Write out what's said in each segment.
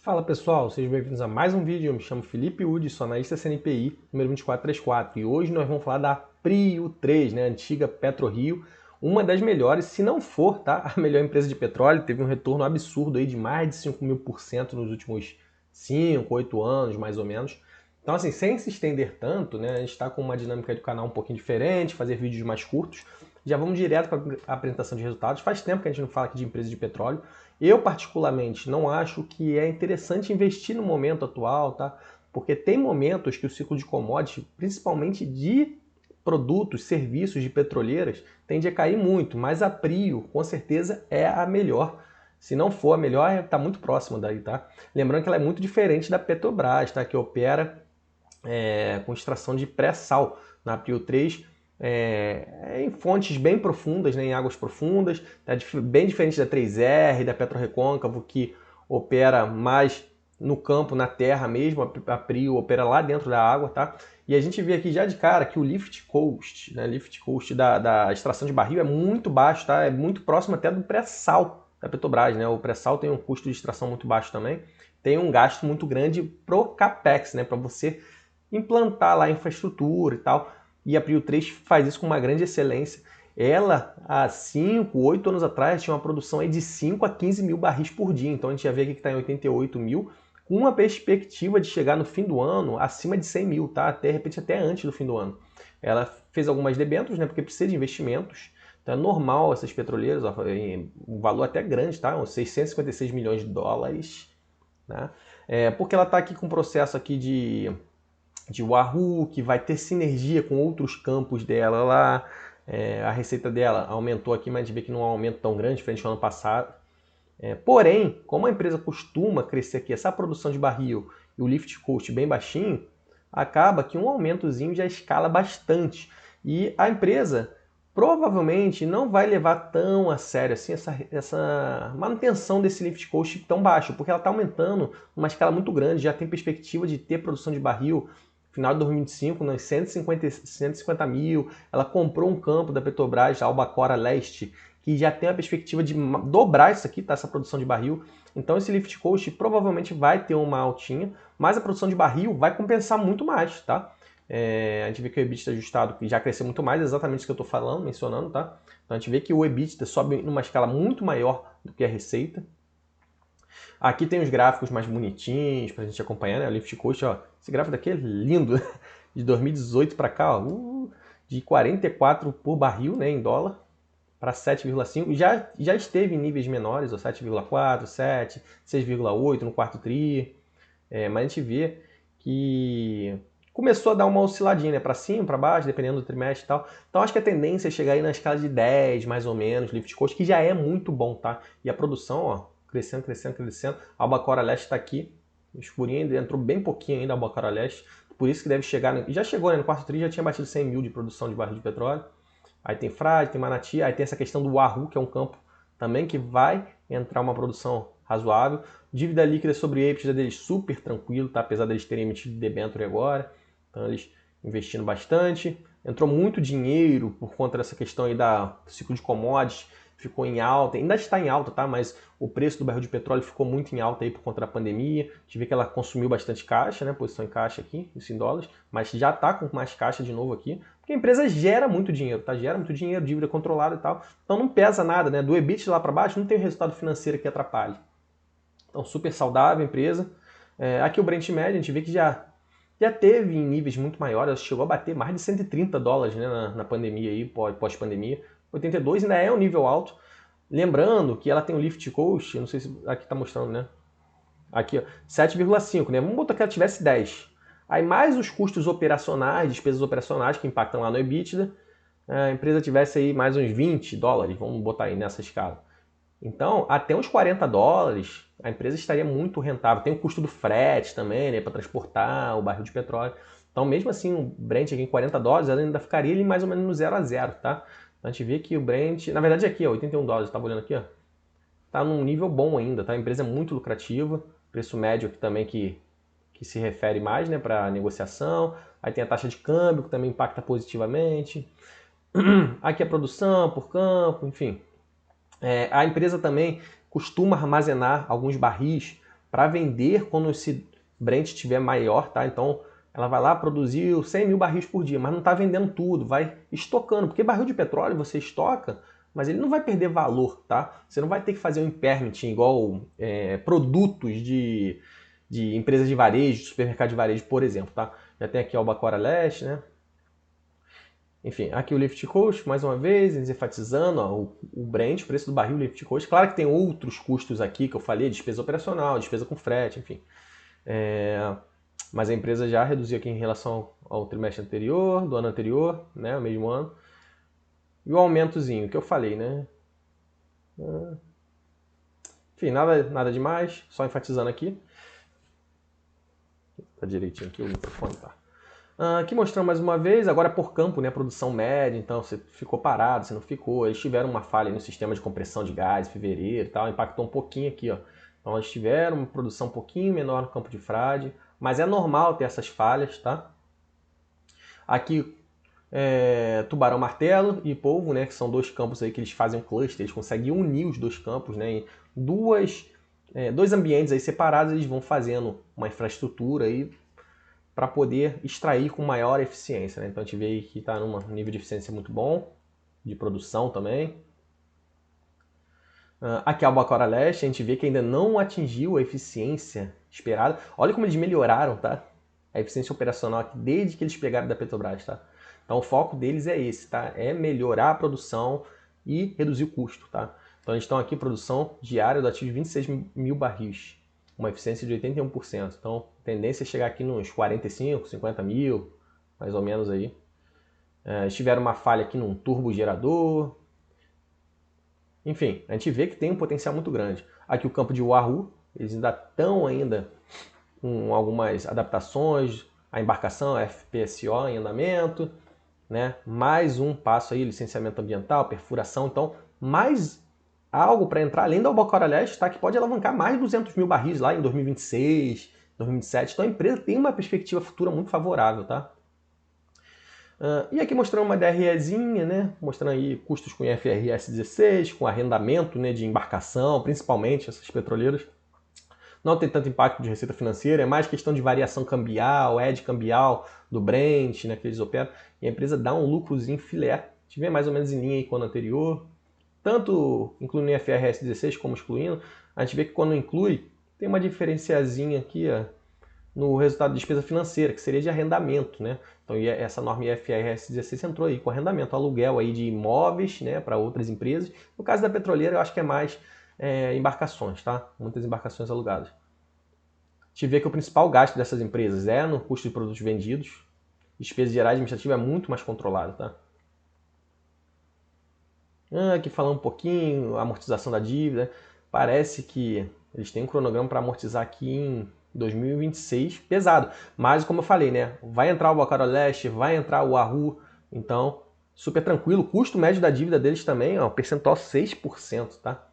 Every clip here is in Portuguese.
Fala pessoal, sejam bem-vindos a mais um vídeo. Eu me chamo Felipe Udi, sou analista CNPI, número 2434, e hoje nós vamos falar da Prio 3, né, antiga PetroRio, uma das melhores, se não for, tá, a melhor empresa de petróleo. Teve um retorno absurdo aí de mais de 5.000% nos últimos 5, 8 anos, mais ou menos. Então, assim, sem se estender tanto, né, a gente está com uma dinâmica do canal um pouquinho diferente, fazer vídeos mais curtos. Já vamos direto para a apresentação de resultados. Faz tempo que a gente não fala aqui de empresa de petróleo. Eu, particularmente, não acho que é interessante investir no momento atual, tá? Porque tem momentos que o ciclo de commodities, principalmente de produtos, serviços de petroleiras, tende a cair muito, mas a Prio, com certeza, é a melhor. Se não for a melhor, está muito próxima daí, tá? Lembrando que ela é muito diferente da Petrobras, tá? Que opera com extração de pré-sal na Prio 3, em fontes bem profundas, né, em águas profundas, tá bem diferente da 3R, da PetroRecôncavo, que opera mais no campo, na terra mesmo. A Prio opera lá dentro da água, tá? E a gente vê aqui já de cara que o lift cost, né, da extração de barril é muito baixo, tá? É muito próximo até do pré-sal da Petrobras, né? O pré-sal tem um custo de extração muito baixo também, tem um gasto muito grande pro capex, né, para você implantar lá a infraestrutura e tal. E a Prio 3 faz isso com uma grande excelência. Ela, há 5, 8 anos atrás, tinha uma produção aí de 5 a 15 mil barris por dia. Então a gente já vê aqui que está em 88 mil, com uma perspectiva de chegar no fim do ano acima de 100 mil, tá? Até, de repente, até antes do fim do ano. Ela fez algumas debêntures, né? Porque precisa de investimentos. Então é normal essas petroleiras, ó, um valor até grande, tá? Uns 656 milhões de dólares, né? Porque ela está aqui com um processo aqui de Wahoo, que vai ter sinergia com outros campos dela lá. A receita dela aumentou aqui, mas a gente vê que não é um aumento tão grande frente ao ano passado. Porém, como a empresa costuma crescer aqui, essa produção de barril e o lift cost bem baixinho, acaba que um aumentozinho já escala bastante. E a empresa provavelmente não vai levar tão a sério assim essa manutenção desse lift cost tão baixo, porque ela está aumentando uma escala muito grande, já tem perspectiva de ter produção de barril final de 2025, nos 150 mil. Ela comprou um campo da Petrobras, Albacora Leste, que já tem a perspectiva de dobrar isso aqui, tá? Essa produção de barril. Então esse lift cost provavelmente vai ter uma altinha, mas a produção de barril vai compensar muito mais, tá? A gente vê que o EBITDA ajustado já cresceu muito mais, exatamente isso que eu estou mencionando, tá? Então a gente vê que o EBITDA sobe numa escala muito maior do que a receita. Aqui tem os gráficos mais bonitinhos pra gente acompanhar, né? O lift cost, ó. Esse gráfico daqui é lindo. De 2018 para cá, ó. De 44 por barril, né, em dólar, para 7,5. Já esteve em níveis menores, ó, 7,4, 7, 6,8 no quarto tri. Mas a gente vê que começou a dar uma osciladinha, né, para cima, para baixo, dependendo do trimestre e tal. Então acho que a tendência é chegar aí na escala de 10, mais ou menos, lift cost, que já é muito bom, tá? E a produção, ó, crescendo, crescendo, crescendo. A Albacora Leste está aqui, escurinho ainda, entrou bem pouquinho ainda a Albacora Leste. Por isso que deve chegar, já chegou, né, no quarto tri, já tinha batido 100 mil de produção de barril de petróleo. Aí tem Frade, tem Manati, aí tem essa questão do Wahoo, que é um campo também que vai entrar uma produção razoável. Dívida líquida sobre EBITDA deles super tranquilo, tá? Apesar deles terem emitido debênture agora. Então eles investindo bastante. Entrou muito dinheiro por conta dessa questão aí do ciclo de commodities, ficou em alta, ainda está em alta, tá? Mas o preço do barril de petróleo ficou muito em alta aí por conta da pandemia. A gente vê que ela consumiu bastante caixa, né? Posição em caixa aqui, isso em dólares, mas já está com mais caixa de novo aqui, porque a empresa gera muito dinheiro, tá? Gera muito dinheiro, dívida controlada e tal. Então não pesa nada, né? Do EBITDA lá para baixo não tem o resultado financeiro que atrapalhe. Então super saudável a empresa. Aqui o Brent médio, a gente vê que já teve em níveis muito maiores, chegou a bater mais de 130 dólares, né, na pandemia aí, pós-pandemia. 82 ainda é um nível alto. Lembrando que ela tem um lift cost, não sei se aqui está mostrando, né? Aqui, ó, 7,5, né? Vamos botar que ela tivesse 10. Aí mais os custos operacionais, despesas operacionais que impactam lá no EBITDA, a empresa tivesse aí mais uns 20 dólares, vamos botar aí nessa escala. Então, até uns 40 dólares, a empresa estaria muito rentável. Tem o custo do frete também, né, para transportar o barril de petróleo. Então, mesmo assim, o Brent aqui em 40 dólares, ela ainda ficaria ali mais ou menos no 0 a 0, tá? Então, a gente vê que o Brent, na verdade aqui, ó, 81 dólares, estava olhando aqui, ó, tá num nível bom ainda, tá? A empresa é muito lucrativa, preço médio aqui também que se refere mais, né, para negociação. Aí tem a taxa de câmbio, que também impacta positivamente. Aqui a produção por campo, enfim. A empresa também costuma armazenar alguns barris para vender quando esse Brent estiver maior, tá? Então ela vai lá, produziu 100 mil barris por dia, mas não está vendendo tudo, vai estocando, porque barril de petróleo você estoca, mas ele não vai perder valor, tá? Você não vai ter que fazer um impairment igual produtos de empresas de varejo, supermercado de varejo, por exemplo, tá? Já tem aqui o Albacora Leste, né? Enfim, aqui o Lift Cost, mais uma vez, eles enfatizando ó, o Brent, o preço do barril Lift Cost. Claro que tem outros custos aqui que eu falei, despesa operacional, despesa com frete, enfim. Mas a empresa já reduziu aqui em relação ao trimestre anterior, do ano anterior, né, o mesmo ano. E o aumentozinho que eu falei, né? Enfim, nada demais, só enfatizando aqui. Tá direitinho aqui o microfone, tá? Aqui mostrando mais uma vez, agora por campo, né, produção média, então você ficou parado, você não ficou. Eles tiveram uma falha no sistema de compressão de gás em fevereiro e tal, impactou um pouquinho aqui, ó. Então eles tiveram uma produção um pouquinho menor no campo de frade, mas é normal ter essas falhas, tá? Aqui Tubarão Martelo e Polvo, né, que são dois campos aí que eles fazem um cluster, eles conseguem unir os dois campos, né, em dois ambientes aí separados, eles vão fazendo uma infraestrutura aí para poder extrair com maior eficiência, né? Então a gente vê que está num nível de eficiência muito bom, de produção também. Aqui a Albacora Leste, a gente vê que ainda não atingiu a eficiência esperada. Olha como eles melhoraram, tá? A eficiência operacional aqui desde que eles pegaram da Petrobras, tá? Então o foco deles é esse, tá? É melhorar a produção e reduzir o custo, tá? Então eles estão aqui produção diária do ativo de 26 mil barris, uma eficiência de 81%. Então a tendência é chegar aqui nos 45, 50 mil, mais ou menos aí. Eles tiveram uma falha aqui num turbogerador. Enfim, a gente vê que tem um potencial muito grande. Aqui o campo de Wahoo, eles ainda estão com algumas adaptações, a embarcação, a FPSO em andamento, né? Mais um passo aí, licenciamento ambiental, perfuração, então mais algo para entrar além do Albacora Leste, tá? Que pode alavancar mais de 200 mil barris lá em 2026, 2027. Então a empresa tem uma perspectiva futura muito favorável, tá? E aqui mostrando uma DREzinha, né? Mostrando aí custos com IFRS 16, com arrendamento, né, de embarcação, principalmente essas petroleiras. Não tem tanto impacto de receita financeira, é mais questão de variação cambial, hedge cambial do Brent, né, que eles operam. E a empresa dá um lucrozinho filé. A gente vê mais ou menos em linha aí com o ano anterior. Tanto incluindo o IFRS 16 como excluindo, a gente vê que quando inclui, tem uma diferenciazinha aqui, ó, no resultado de despesa financeira, que seria de arrendamento, né? Então essa norma IFRS 16 entrou aí com arrendamento, aluguel aí de imóveis, né, para outras empresas. No caso da petroleira, eu acho que é mais embarcações, tá? Muitas embarcações alugadas. A gente vê que o principal gasto dessas empresas é no custo de produtos vendidos. Despesa gerais administrativa é muito mais controlada, tá? Aqui falando um pouquinho, amortização da dívida. Parece que eles têm um cronograma para amortizar aqui em 2026, pesado. Mas como eu falei, né? Vai entrar o Albacora Leste, vai entrar o Wahoo, então super tranquilo. O custo médio da dívida deles também, ó, percentual 6%, tá?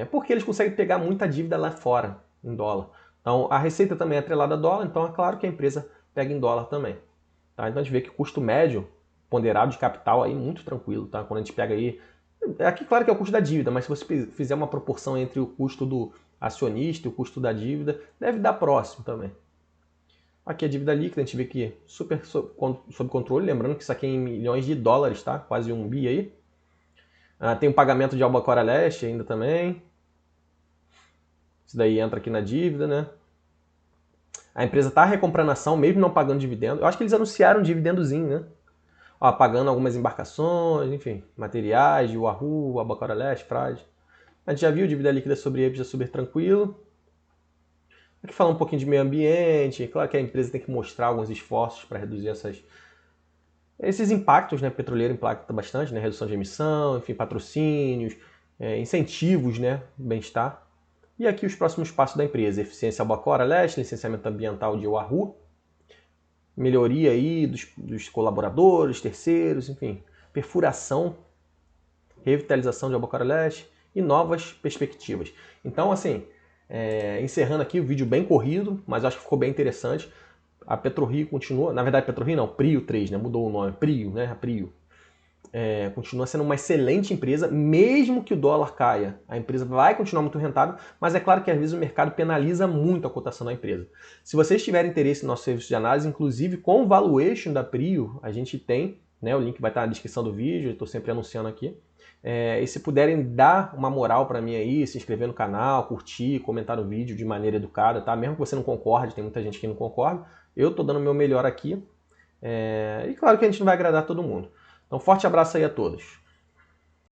Porque eles conseguem pegar muita dívida lá fora, em dólar. Então a receita também é atrelada a dólar, então é claro que a empresa pega em dólar também. Tá? Então a gente vê que o custo médio ponderado de capital aí muito tranquilo, tá? Quando a gente pega aí, aqui claro que é o custo da dívida, mas se você fizer uma proporção entre o custo do acionista e o custo da dívida, deve dar próximo também. Aqui a dívida líquida, a gente vê que super sob controle, lembrando que isso aqui é em milhões de dólares, tá? Quase 1 bi aí. Tem o pagamento de Albacora Leste ainda também. Isso daí entra aqui na dívida, né? A empresa está recomprando ação, mesmo não pagando dividendo. Eu acho que eles anunciaram um dividendozinho, né? Ó, pagando algumas embarcações, enfim, materiais de Wahoo, Albacora Leste, Frade. A gente já viu dívida líquida sobre EBITDA super tranquilo. Aqui falar um pouquinho de meio ambiente. Claro que a empresa tem que mostrar alguns esforços para reduzir esses impactos, né? Petroleiro impacta bastante, né? Redução de emissão, enfim, patrocínios, incentivos, né? Bem-estar. E aqui os próximos passos da empresa. Eficiência Albacora Leste, licenciamento ambiental de Wahoo, melhoria aí dos colaboradores, terceiros, enfim, perfuração, revitalização de Albacora Leste e novas perspectivas. Então, assim, encerrando aqui o vídeo bem corrido, mas acho que ficou bem interessante. A PetroRio continua, na verdade PetroRio não, Prio 3, né? Mudou o nome, Prio, né? A Prio. continua sendo uma excelente empresa, mesmo que o dólar caia. A empresa vai continuar muito rentável, mas é claro que às vezes o mercado penaliza muito a cotação da empresa. Se vocês tiverem interesse no nosso serviço de análise, inclusive com o valuation da Prio, a gente tem, né, o link vai estar na descrição do vídeo, eu estou sempre anunciando aqui. E se puderem dar uma moral para mim aí, se inscrever no canal, curtir, comentar o vídeo de maneira educada, tá? Mesmo que você não concorde, tem muita gente que não concorda, eu estou dando o meu melhor aqui. E claro que a gente não vai agradar todo mundo. Então, forte abraço aí a todos.